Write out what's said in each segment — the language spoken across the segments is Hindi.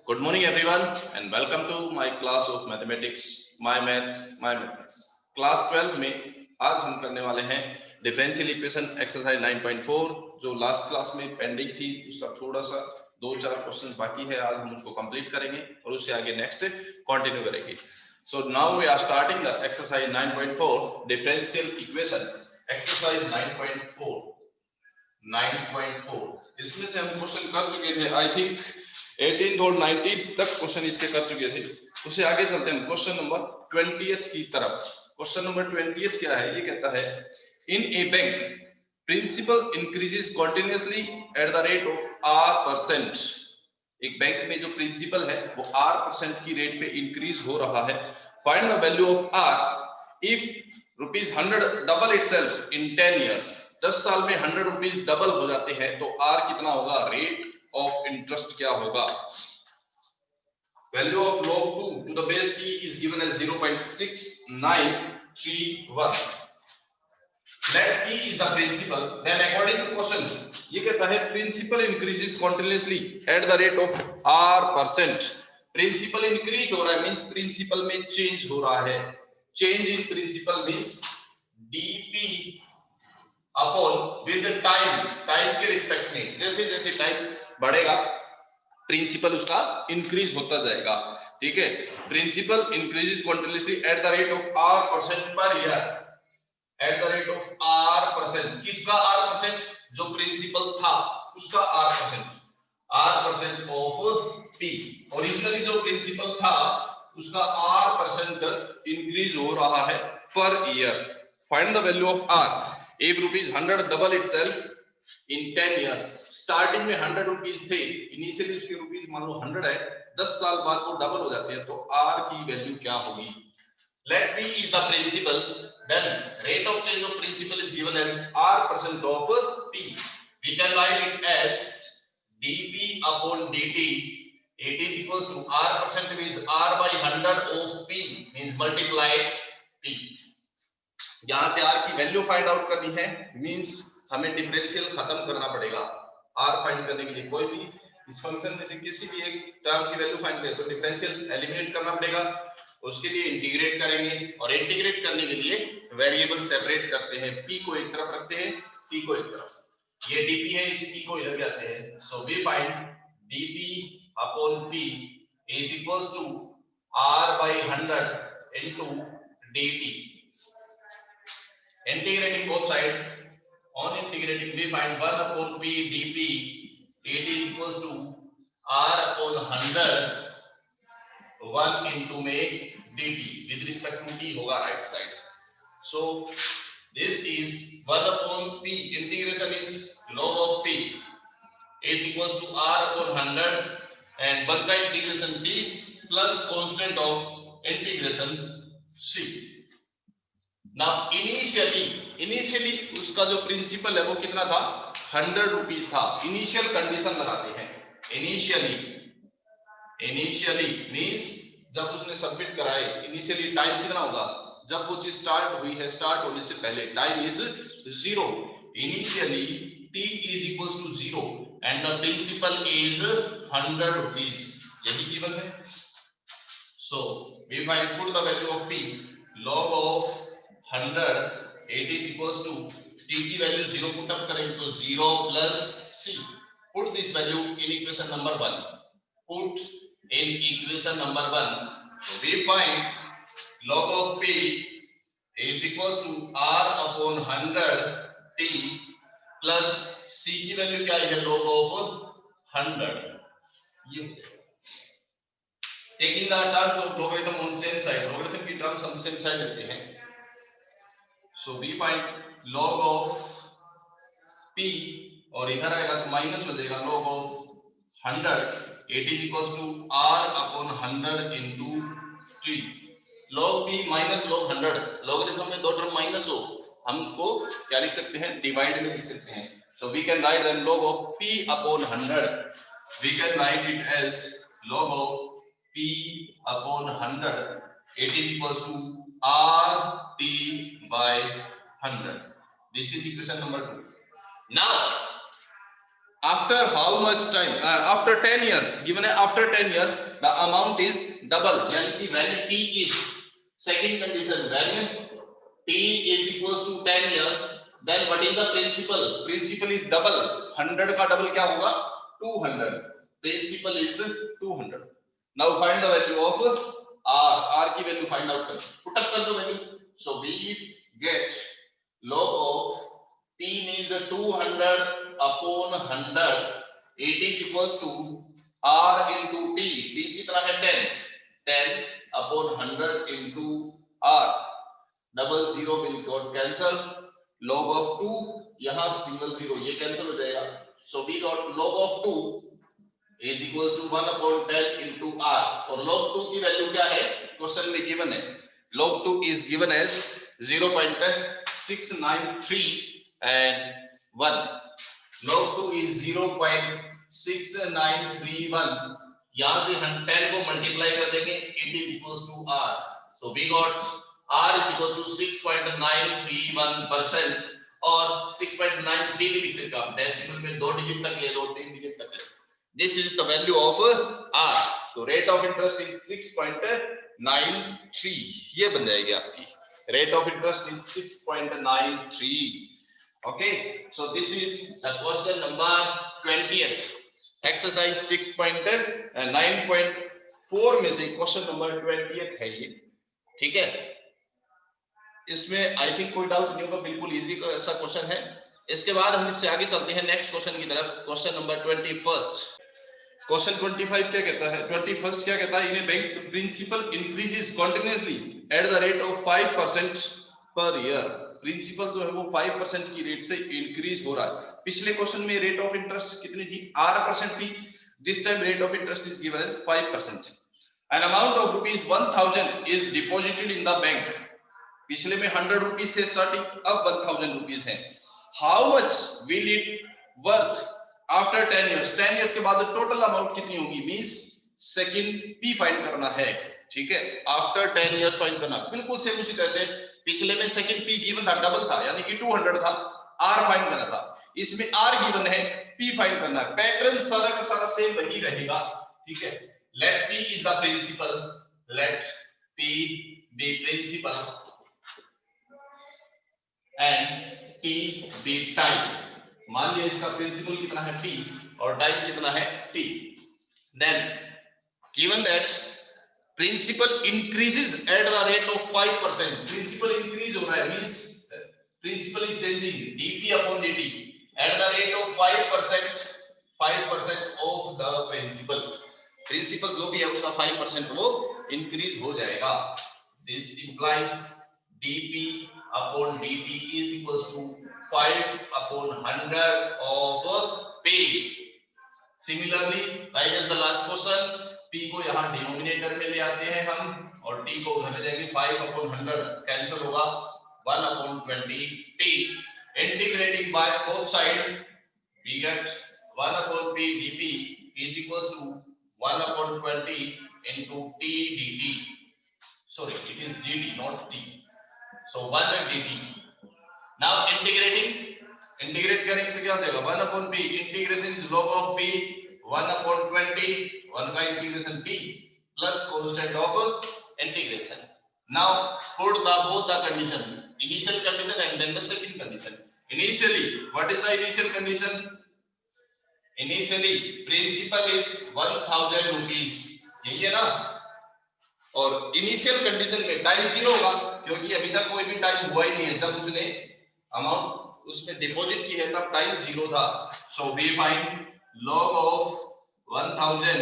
Good morning everyone and welcome to my class of mathematics, my maths, my methods. Class 12 में आज हम करने वाले हैं डिफरेंशियल इक्वेशन एक्सरसाइज 9.4 जो लास्ट क्लास में पेंडिंग थी, उसका थोड़ा सा 2-4 क्वेश्चन बाकी है। आज हम उसको कंप्लीट करेंगे और उससे आगे नेक्स्ट कंटिन्यू करेंगे। So now we are starting the exercise 9.4 differential equation exercise 9.4 इसमें से हम क्वेश्चन कर चुके थे, आई थिंक 18th और 19th तक क्वेश्चन इसके कर चुके थे। उससे आगे चलते हैं क्वेश्चन नंबर 20th की तरफ। क्वेश्चन नंबर 20th क्या है? ये कहता है in a bank principal increases continuously at the rate of r%। एक बैंक में जो प्रिंसिपल है वो r% की रेट पे इंक्रीज हो रहा है। Find the value of r if ₹100 double itself in 10 years। 10 साल में 100 रुपीज डबल हो जाते हैं तो r कितना होगा? रेट ऑफ इंटरेस्ट क्या होगा? Value of log 2 to the base e is given as 0.6931। let p is the principal, then according to question ये कहता है principal increases continuously at the rate of r%। Principal increase हो रहा है मींस प्रिंसिपल में चेंज हो रहा है। Change in principle means dp upon with time, time के रिस्पेक्ट में जैसे जैसे टाइम बढ़ेगा प्रिंसिपल उसका इंक्रीज होता जाएगा। ठीक है, principal increases continuously at the rate of r% per year. At the rate of r%, किसका r%? जो प्रिंसिपल था उसका r% ऑफ p। ओरिजिनली जो प्रिंसिपल था उसका r% इंक्रीज हो रहा है per year. Find the value of r if ₹100 double itself in 10 years। Starting में 100 रुपीज थे, इनिशियली उसके रुपीज मान लो 100 है, 10 साल बाद वो डबल हो जाते हैं तो r की वैल्यू क्या होगी? let p is the principal, then rate of change of principal is given as r% of p। we can write it as dp upon dt, it is equals to r% means r by 100 of p means multiply p। यहां से r की वैल्यू फाइंड आउट करनी है मींस हमें डिफरेंशियल खत्म करना पड़ेगा। r फाइंड करने के लिए कोई भी इस फंक्शन में से किसी भी एक टर्म की वैल्यू फाइंड करें तो डिफरेंशियल एलिमिनेट करना पड़ेगा। उसके लिए इंटीग्रेट करेंगे और इंटीग्रेट करने के लिए वेरिएबल सेपरेट करते हैं। p को एक तरफ रखते हैं, p को एक तरफ। ये dp है, इस p को इधर लाते हैं। So we find dp upon p is equals to r by 100 into dt। integrating both sides, on integrating we find 1 upon p dp, it is equals to r upon 100 1 into में dt with respect to t होगा right side। so this is 1 upon p, integration is log of p is equals to r upon 100 and 1 का integration t plus constant of integration c। Now initially उसका जो प्रिंसिपल है वो कितना था? 100 रुपीज था। इनिशियल कंडीशन लगाते हैं। इनिशियली मींस जब उसने सबमिट कराए, इनिशियली टाइम कितना होगा? जब वो चीज स्टार्ट हुई है, स्टार्ट होने से पहले time is 0। Initially t is equals to 0 and the principal is 100 rupees। यही गिवन है। so we find put the value of p log of 100 it is equals to t की वैल्यू 0 पुट अप करेंगे तो 0 plus c। put this value in equation number 1, put in equation number 1। so we find log of p is equals to r upon 100 t plus c की वैल्यू क्या है? log of 100। ये taking the terms of logarithm on same side, logarithm की terms हम same side लेते हैं। so we find log of p और इधर आएगा तो माइनस हो जाएगा log of 100 it is equals to r upon 100 into t। log p minus log 100, logarithm में दो टर्म माइनस हो हम उसको क्या लिख सकते हैं? डिवाइड में लिख सकते हैं। so we can write then log of p upon 100, we can write it as log of p upon 100 it is equals to r t by 100। this is equation number 2। now after how much time, after 10 years given है, after 10 years the amount is double, यानी कि when t is, second condition, when t is equals to 10 years, then what is the principal? Principal is double, 100 का double क्या होगा? 200. Principal is 200. Now find the value of r की value find out करें, put up कर दो value. So we get log of p means 200 upon 100, it is equals to r into t. t कितना है? 10. 10 upon 100 into r. Double zero will got cancel. log of 2, यहाँ सिंगल जीरो, ये कैंसिल हो जाएगा. So we got log of 2 is equals to 1 upon 10 into r. और log 2 की वैल्यू क्या है? क्वेश्चन में गिवन है. log 2 is given as 0.693 and 1. log 2 is 0.6931. यहां से हम 10 को मल्टीप्लाई कर देंगे, it is equals to r. So we got r is equal to 6.931% और 6.93 भी लिख सकते हैं, डेसिमल में 2 डिजिट तक ले लो, 3 डिजिट तक ले लो. This is the value of r. So rate of interest is 6.93. ये बन जाएगी आपकी rate of interest is 6.93. Okay, so this is the question number 20th, exercise 6.9.4 में से क्वेश्चन नंबर 20th है ये. ठीक है, इसमें आई थिंक कोई डाउट नहीं होगा, बिल्कुल इजी ऐसा क्वेश्चन है. इसके बाद हम इससे आगे चलते हैं नेक्स्ट क्वेश्चन की तरफ. Question number 21. क्वेश्चन 25 क्या कहता है? 21 क्या कहता है? In bank principal increases continuously at the rate of 5% per year. Principal जो है वो 5% की रेट से इंक्रीज हो रहा है. पिछले क्वेश्चन में रेट ऑफ इंटरेस्ट कितनी थी? 8% थी. This time rate of interest is given as 5%. An amount of ₹1000 is deposited in the bank. पिछले में 100 रुपीज थे स्टार्टिंग, अब 1000 रुपीज है. How much will it worth after 10 years? 10 years के बाद टोटल अमाउंट कितनी होगी? मींस सेकंड पी फाइंड करना है. ठीक है, आफ्टर 10 years फाइंड करना. बिल्कुल सेम उसी तरह से पिछले में सेकंड पी गिवन था, डबल था, यानी कि 200 था. आर फाइंड करना था, इसमें आर गिवन है, पी फाइंड करना है. पैटर्न सारा का सारा सेम वही रहेगा. ठीक है, let P is the principal, let P be principal and T be time. मान लिया इसका प्रिंसिपल कितना है? टी, और टाइम कितना है? T. Then given that principal increases at the rate of 5%. Principal increase हो रहा है, means principal is changing dP upon dT at the rate of 5% of the principal. Principal जो भी है उसका 5% वो इंक्रीज हो जाएगा. This implies dp upon dt is equals to 5 upon 100 of p. Similarly, like as the last question, p को यहाँ डिनोमिनेटर में ले आते हैं हम, और t को उधर ले जाएंगे. 5 upon 100 कैंसिल होगा, 1 upon 20 t. Integrating by both side, we get 1 upon p dp is equals to 1 upon 20 into t dt. Sorry, it is dt, not t. So 1 dt. Now integrate करेंगे तो क्या हो जाएगा? 1 upon p, integration is log of p, 1 upon 20, 1 का integration t plus constant of integration. Now put the both the condition, initial condition and then the second condition. Initially, what is the initial condition? Initially principal is 1000 rupees, यही है ना. और इनिशियल कंडीशन में टाइम 0 होगा, क्योंकि अभी तक कोई भी टाइम हुआ ही नहीं है. जब उसने अमाउंट उसमें डिपॉजिट की है तब टाइम 0 था. So we find log of 1000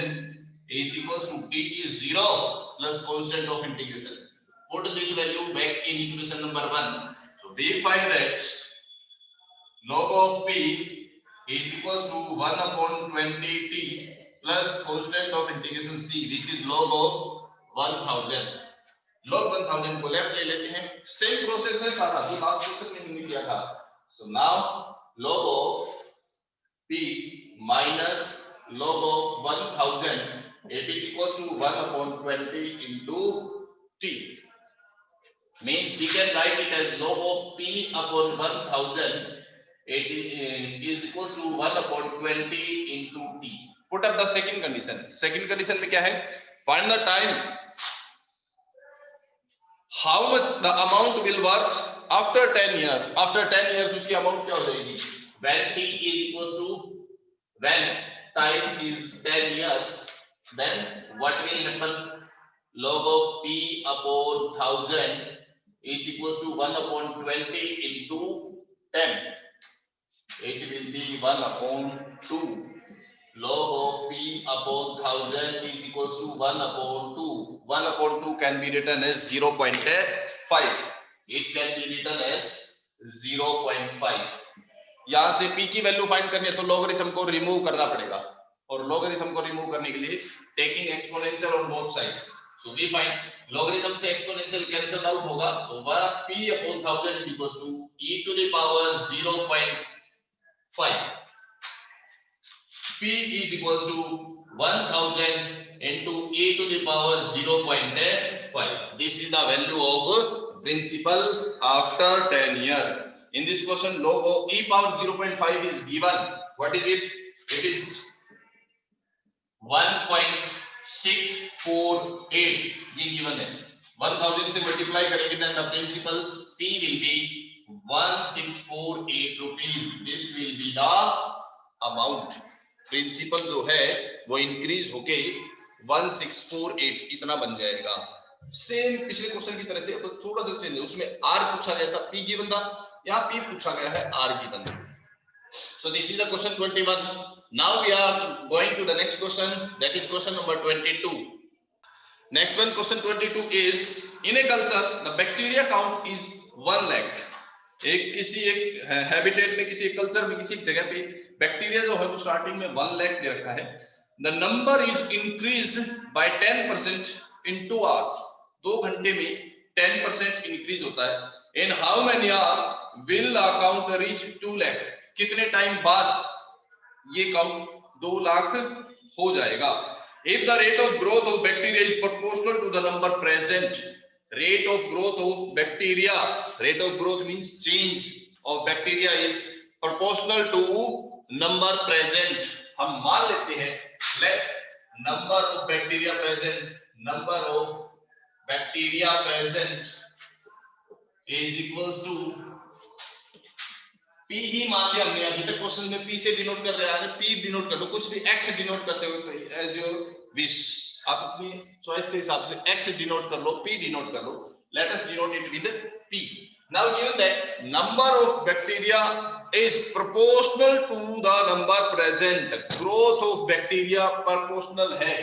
is equals to t is 0 plus constant of integration. Put this value back in equation number 1. So we find that log of p is equals to 1 upon 20t plus constant of integration c, which is log of 1000. log 1000 को लेफ्ट ले लेते हैं. सेम प्रोसेस है सारा जो लास्ट क्वेश्चन में हमने किया था. So now log of p minus log of 1000, it is equals to 1 upon 20 into t. Means we can write it as log of p upon 1000 is equals to 1/20 into t. Put up the second condition. Second condition में क्या है? Find the time. How much the amount will work after 10 years. After 10 years उसकी amount क्या हो जाएगी? When t is equals to, when time is 10 years, then what will happen? Log of p upon 1000 is equals to 1/20 into 10. It will be 1/2. Log of p upon 1000 is equals to 1/2. 1/2 can be written as 0.5. It can be written as 0.5. यहां से p की वैल्यू फाइंड करनी है तो लॉगरिथम को रिमूव करना पड़ेगा, और लॉगरिथम को रिमूव करने के लिए taking exponential on both side. So we find logarithm से एक्सपोनेंशियल कैंसिल आउट होगा, तो p upon 1000 is equals to e to the power 0.5. p is equals to 1000 into e to the power 0.5. This is the value of principal after 10 years. In this question, log of e power 0.5 is given. What is it? It is 1.648. ये given है. 1000 से मल्टीप्लाई करेंगे then the principal p will be 1648 rupees. This will be the amount. Principal जो है वो इंक्रीज होके 1648 इतना बन जाएगा. सेम पिछले क्वेश्चन की तरह से, बस थोड़ा सा चेंज है. उसमें r पूछा गया था, p गिवन था. यहाँ p पूछा गया है, r गिवन है. So this is the question 21. Now we are going to the next question, that is question number 22. Next one, question 22 is, in a culture the bacteria count is 1 lakh. किसी एक हैबिटेट में, किसी एक कल्चर में, किसी एक जगह पे बैक्टीरिया जो है वो स्टार्टिंग में 1 लाख दे रखा है. The number is increase by 10% in 2 hours. 2 घंटे में 10% इंक्रीज होता है. In how many hour will the count reach 2 lakh. कितने टाइम बाद ये काउंट 2 लाख हो जाएगा? If the rate of growth of bacteria is proportional to the number present. Rate of growth of bacteria, rate of growth means change of bacteria is proportional to number present. हम मान लेते हैं let number of bacteria present is equals to p ही मान लिया हमने. अभी तक क्वेश्चन में p से डिनोट कर रहे हैं, p डिनोट कर लो, कुछ भी x से डिनोट कर सकते हो एज योर विश. आप अपनी चॉइस के हिसाब से x डिनोट कर लो, p डिनोट कर लो. Let us denote it with p. Now given that number of bacteria is proportional to the number present. Growth of bacteria proportional है.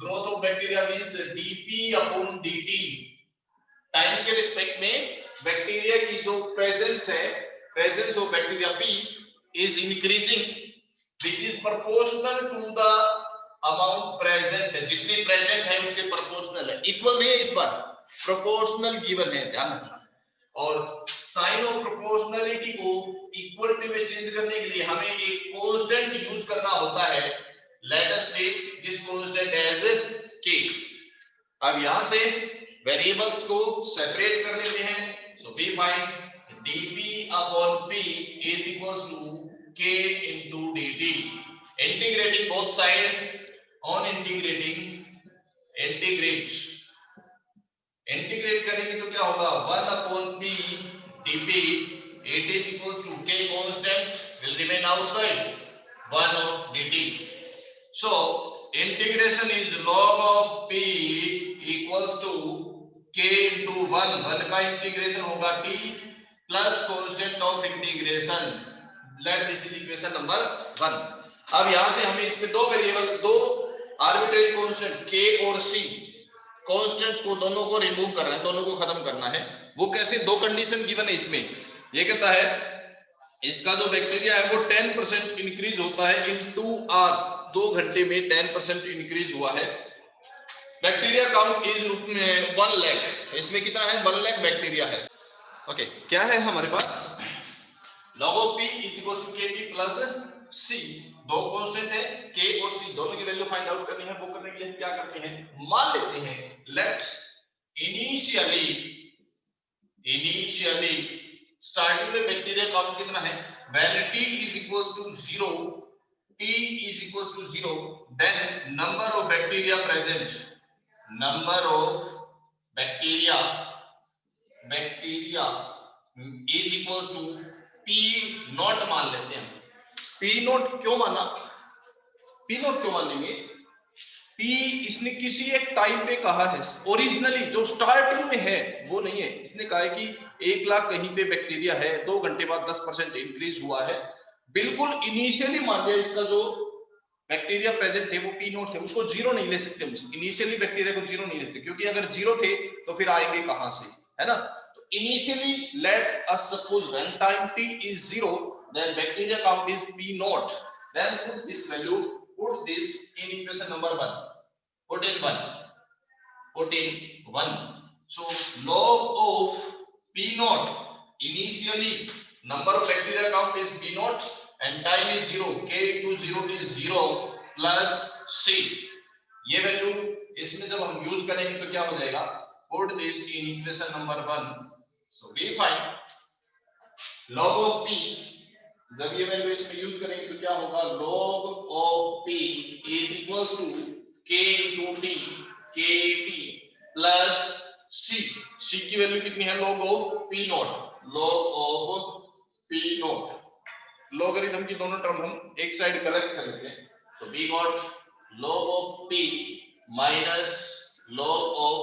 Growth of bacteria means dp upon dt. Time के रिस्पेक्ट में बैक्टीरिया की जो प्रेजेंस है, presence of bacteria p is increasing, which is proportional to the amount present. जितने प्रेजेंट है उसके प्रोपोर्शनल है. इक्वल नहीं है इस बार, प्रोपोर्शनल गिवन है, ध्यान रखना. और साइन ऑफ प्रोपोर्शनलिटी को इक्वलिटी में चेंज करने के लिए हमें एक कांस्टेंट यूज करना होता है. Let us take this constant as k. अब यहां से वेरिएबल्स को सेपरेट कर लेते हैं. So we find dp upon p is equals to k into dt. Integrating both side, on integrate करेंगे तो क्या होगा? 1 upon p dp. It is equals to k constant will remain outside, 1 of dt. So integration is log of p equals to k into 1. 1 का इंटीग्रेशन होगा t plus constant of integration. Let this is equation number 1. अब यहां से हमें इसमें दो वेरिएबल, दो आर्बिट्रेरी कांस्टेंट k और c, कांस्टेंट्स को दोनों को रिमूव करना है, दोनों को खत्म करना है. वो कैसे? दो कंडीशन गिवन है इसमें. ये कहता है इसका जो बैक्टीरिया है वो 10% इंक्रीज होता है इन 2 आवर्स. 2 घंटे में 10% इंक्रीज हुआ है. Bacteria count is 1 lakh. इसमें कितना है? 1 लाख बैक्टीरिया है. ओके, क्या है हमारे पास? log of p is equals to kp plus c. दो कांस्टेंट है k और c, दोनों की वैल्यू फाइंड आउट करनी है. वो करने के लिए क्या करते हैं? मान लेते हैं लेट इनिशियली स्टार्टिंग में बैक्टीरिया काउंट कितना है? when t is equals to 0, t is equals to 0, then number of bacteria present, number of bacteria is equals to p not मान लेते हैं. p नॉट क्यों माना? p नॉट क्यों मानेंगे? p इसने किसी एक टाइम पे कहा है, ओरिजिनली जो स्टार्टिंग में है वो नहीं है. इसने कहा है कि 1 लाख कहीं पे बैक्टीरिया है, 2 घंटे बाद 10% इंक्रीज हुआ है. बिल्कुल इनिशियली मान लिया इसका जो बैक्टीरिया प्रेजेंट है वो पी नॉट है, उसको जीरो नहीं ले सकते. इनिशियली बैक्टीरिया को जीरो नहीं लेते, क्योंकि अगर जीरो थे तो फिर आएंगे कहां से, है ना. तो initially let us suppose when time t is 0, then bacteria count is p naught. Then put this value, put this in equation number 1, put in 1. So log of p naught, initially number of bacteria count is p naught and time is 0, k into 0 is 0 plus c. ये वैल्यू इसमें जब हम यूज करेंगे तो क्या हो जाएगा? put this in equation number 1. so we find log of p, जब ये वैल्यू इसमें यूज करेंगे तो क्या होगा? log of p is equals to k into t, kt plus c. c की वैल्यू कितनी है? log of p naught, log of p naught. Logarithm की दोनों टर्म हम एक साइड कलेक्ट कर लेते हैं. तो we got log of p minus log of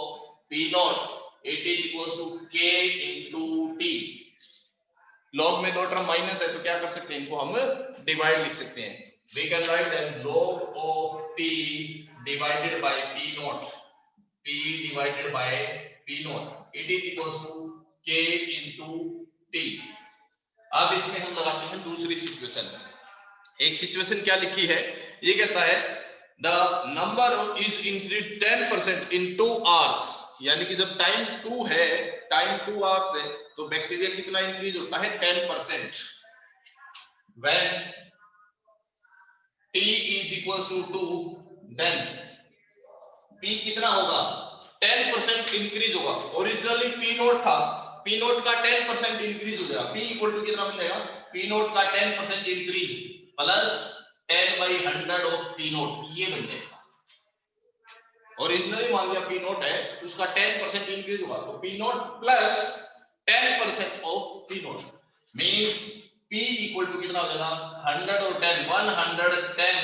p naught, it is equals to k into t. Log में दो टर्म माइनस है तो क्या कर सकते हैं? इनको हम डिवाइड लिख सकते हैं. we can write that log of p divided by p naught, p divided by p naught, it is equals to k into t. अब इसमें हम लगाते हैं दूसरी सिचुएशन. एक सिचुएशन क्या लिखी है? ये कहता है the number is increase 10% in 2 hours. यानी कि जब टाइम 2 है, टाइम 2 आवर्स है, तो बैक्टीरिया कितना इंक्रीज होता है? 10%. When t is equals to 2, then p कितना होगा? 10% इंक्रीज होगा. ओरिजिनली p नॉट था, p नॉट का 10% इंक्रीज हो जाएगा. p इक्वल टू कितना बन जाएगा? p नॉट का 10% increase plus 10/100 of p not, ये बन जाएगा. ओरिजिनली मान लिया p नॉट है, उसका 10% इंक्रीज होगा, तो p naught plus 10% of p naught means p equal to कितना हो जाएगा? 100 और 10, 110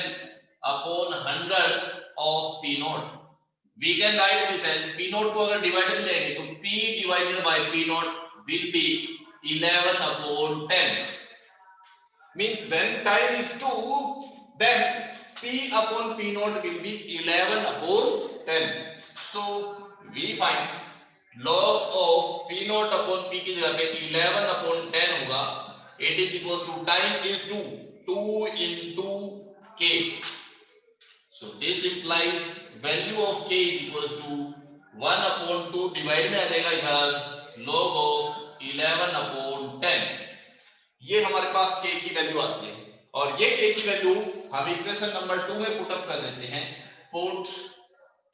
upon 100 of p naught. We can write this as p naught को अगर डिवाइड में लेंगे तो p divided by p naught will be 11 upon 10. Means when time is 2, then p upon p naught will be 11 upon 10. So we find log of p naught upon p की जगह पे 11 upon 10 होगा. It is equals to time is 2 into k. So this implies value of k is equals to 1 upon 2 divide में आ जाएगा इधर log of 11 upon 10. ये हमारे पास k की वैल्यू आती है और ये k की वैल्यू हम इक्वेशन नंबर 2 में पुट अप कर देते हैं. Put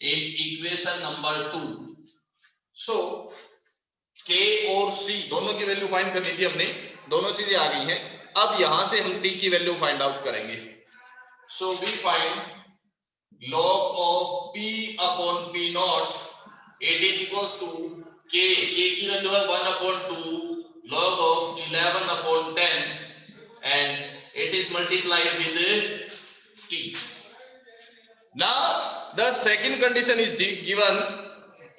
in equation number 2. So k और c दोनों की वैल्यू फाइंड कर ली थी हमने, दोनों चीजें आ गई हैं. अब यहां से हम t की वैल्यू फाइंड आउट करेंगे. So we find log of p upon p naught, it is equals to k की वैल्यू है 1 upon 2 log of 11 upon 10 and it is multiplied with t. Now the second condition is given,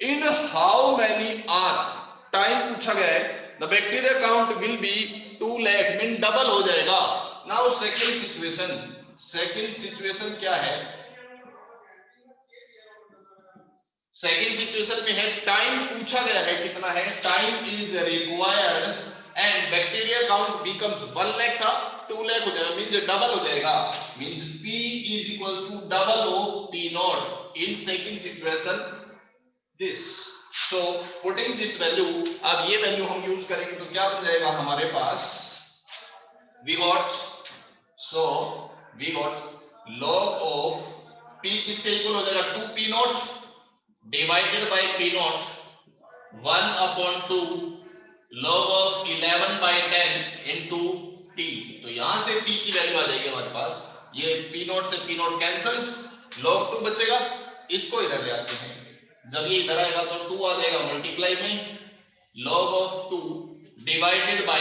in how many hours, time पूछा गया है. the bacteria count will be 2 lakh, mean double हो जाएगा. now second सिचुएशन क्या है? सेकेंड सिचुएशन में है टाइम पूछा गया है कितना है? Time is required and bacteria count becomes 1 lakh था 2 लाख हो जाएगा, मींस डबल हो जाएगा. Means p is equals to double of p naught in second situation this. So putting this value, अब ये वैल्यू हम यूज करेंगे तो क्या बन जाएगा हमारे पास? We got log of p किसके इक्वल हो जाएगा? 2p नॉट divided by p naught 1 upon 2 log of 11 by 10 into T, तो यहां से टी की वैल्यू आ जाएगी हमारे पास, ये पी नॉट से पी नॉट कैंसिल, log 2 बचेगा, इसको इधर ले आते हैं, जब ये इधर आएगा तो 2 आ जाएगा मल्टीप्लाई में, log of 2 divided by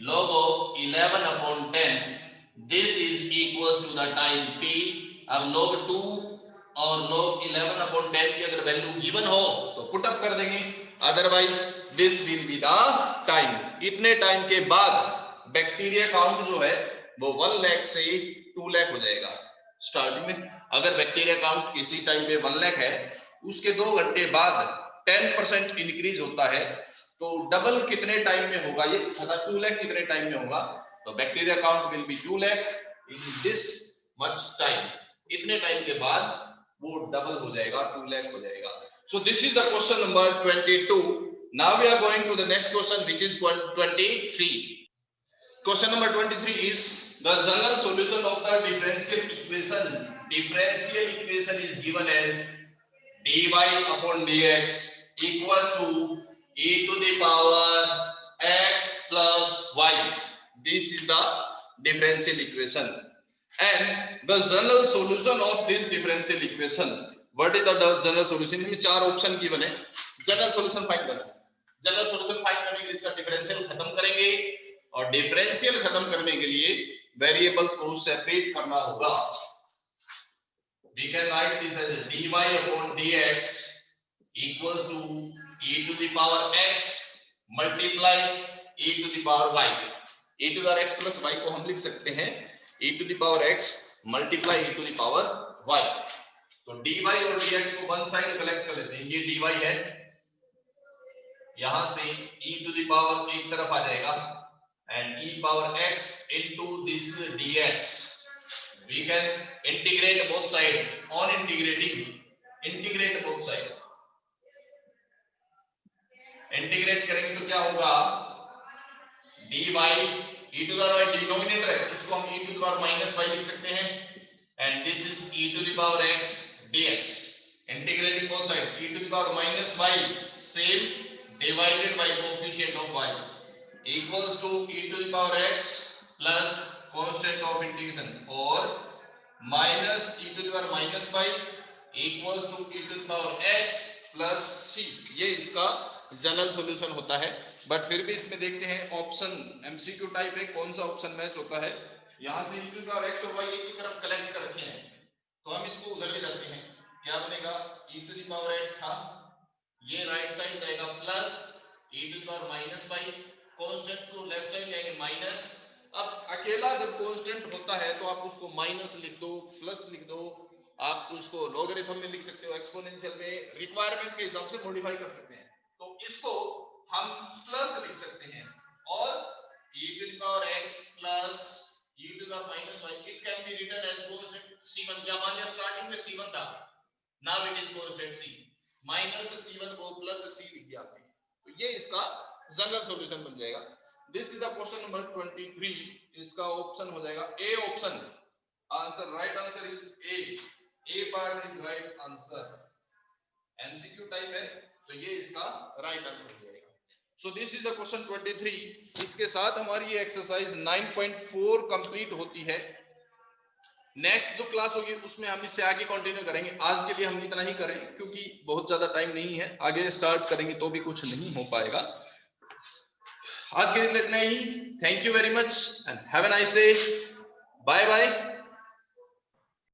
log of 11 upon 10, this is equals to the time t। अब log 2 और log 11 upon 10 की अगर वैल्यू गिवन हो तो पुट अप कर देंगे, otherwise this will be the time. इतने टाइम के बाद बैक्टीरिया काउंट जो है वो 1 लाख से 2 लाख हो जाएगा। स्टार्टिंग में अगर बैक्टीरिया काउंट किसी टाइम पे 1 लाख है, उसके 2 घंटे बाद 10% इंक्रीज होता है, तो डबल कितने टाइम में होगा, ये 2 लाख कितने टाइम में होगा, तो bacteria count will be 2 lakh in this much time, इतने टाइम के बाद वो डबल हो जाएगा, 2 लाख हो जाएगा। So this is the question number 22। Now we are going to the next question which is 23। Question number 23 is the general solution of the differential equation. Differential equation is given as dy upon dx equals to e to the power x plus y. This is the differential equation. And the general solution of this differential equation. What is the general solution? इसमें 4 ऑप्शन given है। जनरल सॉल्यूशन फाइंड करो। जनरल सॉल्यूशन फाइंड करने के लिए इसका डिफरेंशियल खत्म करेंगे, और डिफरेंशियल खत्म करने के लिए वेरिएबल्स को सेपरेट करना होगा। We can write this as dy upon dx equals to e to the power x multiply e to the power y। e to the power x plus y को हम लिख सकते हैं e to the power x multiply e to the power y। तो dy और dx को वन साइड कलेक्ट कर लेते हैं, ये dy है, यहां से e to the power एक तरफ आ जाएगा and e power x into this dx। We can integrate both side, on integrating integrate both side, integrate करेंगे तो क्या होगा, dy e to the power denominator है, इसको हम e to the power minus y लिख सकते हैं, and this is e to the power x dx। integrating both side, e to the power minus y same divided by coefficient of y equals to e to the power x plus constant of integration, or minus e to the power minus y equals to e to the power x plus c। ये इसका जनरल सॉल्यूशन होता है। बट फिर भी इसमें देखते हैं ऑप्शन एमसीक्यू टाइप है, कौन सा ऑप्शन मैच होता है। यहां से e to the power x और y एक ही तरफ कलेक्ट कर रखे हैं, तो हम इसको उधर ले जाते हैं, क्या बनेगा, e to the power x था, ये राइट साइड जाएगा plus e to the power minus y, constant को लेफ्ट साइड लेंगे माइनस। अब अकेला जब कांस्टेंट होता है तो आप उसको माइनस लिख दो, प्लस लिख दो, आप उसको लॉगरिथम में लिख सकते हो, एक्सपोनेंशियल में, रिक्वायरमेंट के हिसाब से मॉडिफाई कर सकते हैं। तो इसको हम प्लस लिख सकते हैं, और e to the power x plus e to the power minus y, it can be written as constant c1। क्या मान लिया, स्टार्टिंग में c1 था, now it is constant c, minus c1 को प्लस c लिख दिया आपने, तो ये इसका जनरल सॉल्यूशन बन जाएगा। This is the question number 23। इसका ऑप्शन हो जाएगा A option, answer right answer is a part is right answer. MCQ type है तो ये इसका राइट आंसर हो जाएगा। So this is the question 23। इसके साथ हमारी ये एक्सरसाइज 9.4 कंप्लीट होती है। नेक्स्ट जो क्लास होगी उसमें हम इससे आगे कंटिन्यू करेंगे। आज के लिए हम इतना ही करें क्योंकि बहुत ज्यादा टाइम नहीं है, आगे स्टार्ट करेंगे तो भी कुछ नहीं हो पाएगा। आज के लिए इतना ही। Thank you very much and have a nice day. Bye bye.